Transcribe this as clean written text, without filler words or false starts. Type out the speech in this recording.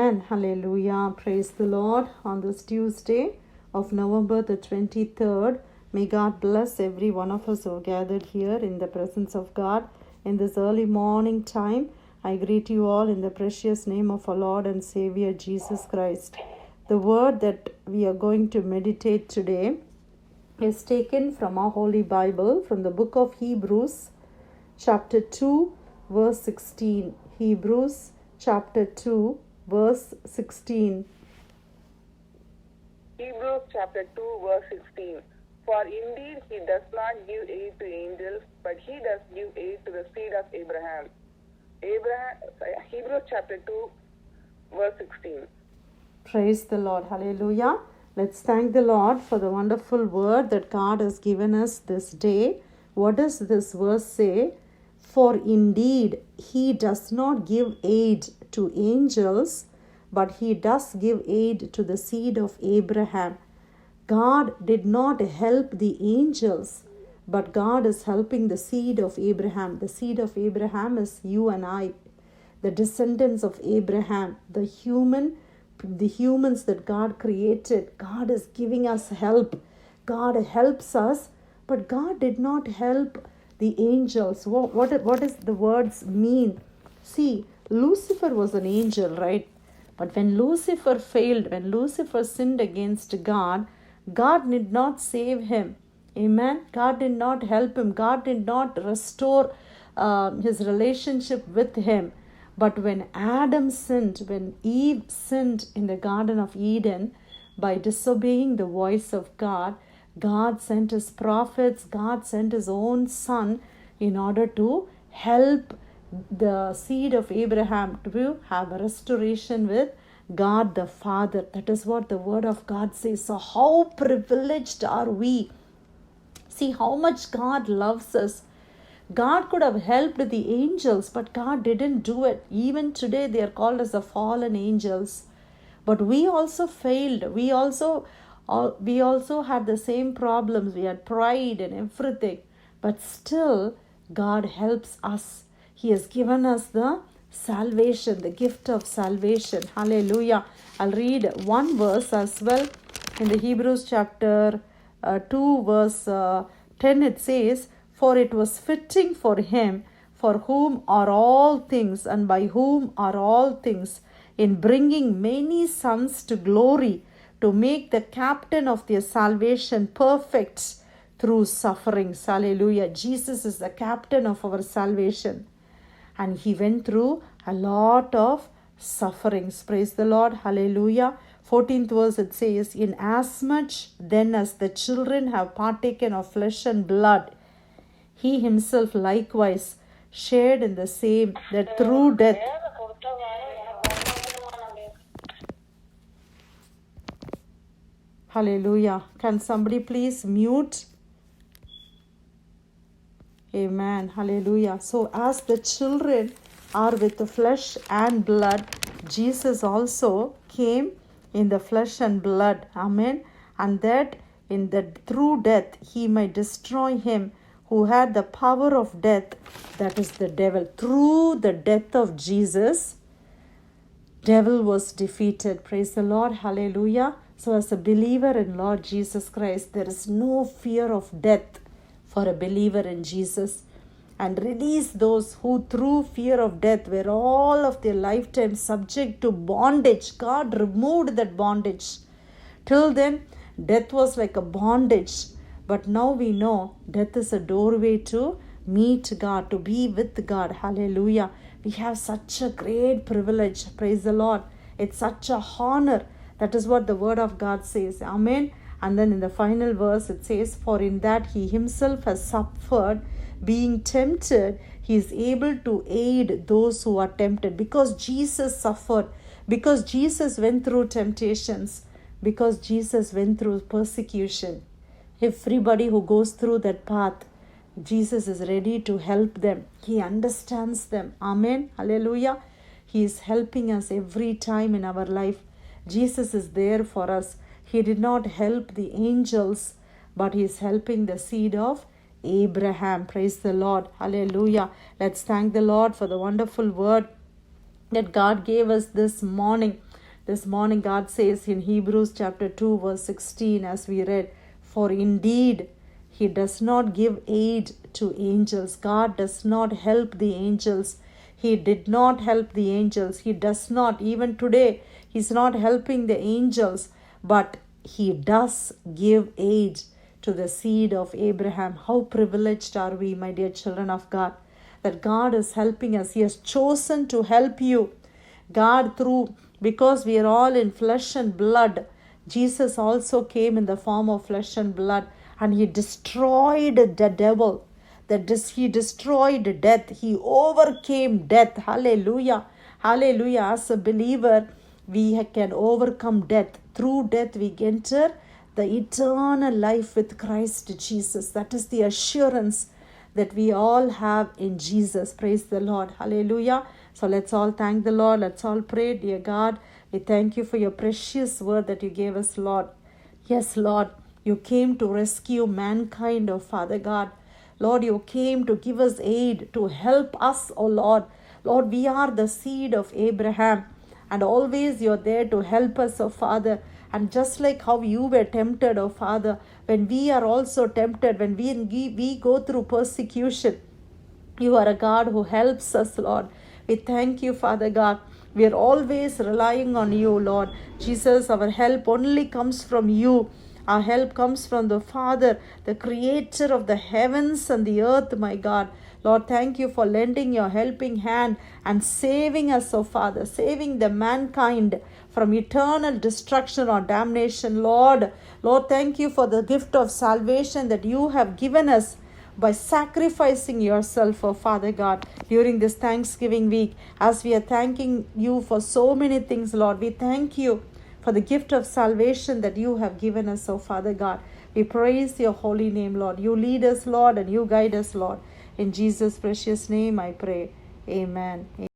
Amen. Hallelujah. Praise the Lord. On this Tuesday of November the 23rd, may God bless every one of us who are gathered here in the presence of God in this early morning time. I greet you all in the precious name of our Lord and Savior Jesus Christ. The word that we are going to meditate today is taken from our Holy Bible, from the book of Hebrews, chapter 2, verse 16. Hebrews chapter 2, verse 16. Hebrews chapter 2, verse 16. For indeed he does not give aid to angels, but he does give aid to the seed of Abraham. Hebrews chapter 2, verse 16. Praise the Lord. Hallelujah. Let's thank the Lord for the wonderful word that God has given us this day. What does this verse say? For indeed he does not give aid to angels, but he does give aid to the seed of Abraham. God did not help the angels, but God is helping the seed of Abraham. The seed of Abraham is you and I, the descendants of Abraham, the humans that God created. God is giving us help. God helps us, but God did not help the angels. What does the words mean? See, Lucifer was an angel, right? But when Lucifer failed, when Lucifer sinned against God, God did not save him. Amen. God did not help him. God did not restore his relationship with him. But when Adam sinned, when Eve sinned in the Garden of Eden by disobeying the voice of God, God sent his prophets, God sent his own son in order to help the seed of Abraham to have a restoration with God the Father. That is what the word of God says. So how privileged are we? See how much God loves us. God could have helped the angels, but God didn't do it. Even today they are called as the fallen angels. But we also failed. We also had the same problems. We had pride and everything. But still, God helps us. He has given us the salvation, the gift of salvation. Hallelujah. I'll read one verse as well. In the Hebrews chapter 2, verse 10, it says, For it was fitting for him, for whom are all things, and by whom are all things, in bringing many sons to glory, to make the captain of their salvation perfect through sufferings. Hallelujah. Jesus is the captain of our salvation. And he went through a lot of sufferings. Praise the Lord. Hallelujah. 14th verse it says, Inasmuch then as the children have partaken of flesh and blood, he himself likewise shared in the same, that through death. Hallelujah. Can somebody please mute? Amen. Hallelujah. So as the children are with the flesh and blood, Jesus also came in the flesh and blood. Amen. And that in the through death he might destroy him who had the power of death, that is the devil. Through the death of Jesus, devil was defeated. Praise the Lord. Hallelujah. So as a believer in Lord Jesus Christ, there is no fear of death for a believer in Jesus. And release those who through fear of death were all of their lifetime subject to bondage. God removed that bondage. Till then, death was like a bondage. But now we know death is a doorway to meet God, to be with God. Hallelujah. We have such a great privilege. Praise the Lord. It's such a honor. That is what the word of God says. Amen. And then in the final verse it says, For in that he himself has suffered, being tempted, he is able to aid those who are tempted. Because Jesus suffered, because Jesus went through temptations, because Jesus went through persecution. Everybody who goes through that path, Jesus is ready to help them. He understands them. Amen. Hallelujah. He is helping us every time in our life. Jesus is there for us. He did not help the angels, but he is helping the seed of Abraham. Praise the Lord. Hallelujah. Let's thank the Lord for the wonderful word that God gave us this morning. This morning, God says in Hebrews chapter 2, verse 16, as we read, for indeed, He does not give aid to angels. God does not help the angels. He did not help the angels. He does not. Even today, He's not helping the angels, but He does give aid to the seed of Abraham. How privileged are we, my dear children of God, that God is helping us. He has chosen to help you. God, because we are all in flesh and blood, Jesus also came in the form of flesh and blood, and He destroyed the devil. He destroyed death. He overcame death. Hallelujah. Hallelujah. As a believer, we can overcome death. Through death, we enter the eternal life with Christ Jesus. That is the assurance that we all have in Jesus. Praise the Lord. Hallelujah. So let's all thank the Lord. Let's all pray. Dear God, we thank you for your precious word that you gave us, Lord. Yes, Lord, you came to rescue mankind, oh Father God. Lord, you came to give us aid, to help us, oh Lord. Lord, we are the seed of Abraham, and always you're there to help us, oh Father. And just like how you were tempted, oh Father, when we are also tempted, when we go through persecution, you are a God who helps us, Lord. We thank you, Father God. We are always relying on you, Lord. Jesus, our help only comes from you. Our help comes from the Father, the creator of the heavens and the earth, my God. Lord, thank you for lending your helping hand and saving us, oh Father, saving the mankind from eternal destruction or damnation, Lord. Lord, thank you for the gift of salvation that you have given us by sacrificing yourself, oh Father God, during this Thanksgiving week. As we are thanking you for so many things, Lord, we thank you for the gift of salvation that you have given us, oh Father God. We praise your holy name, Lord. You lead us, Lord, and you guide us, Lord. In Jesus' precious name I pray. Amen.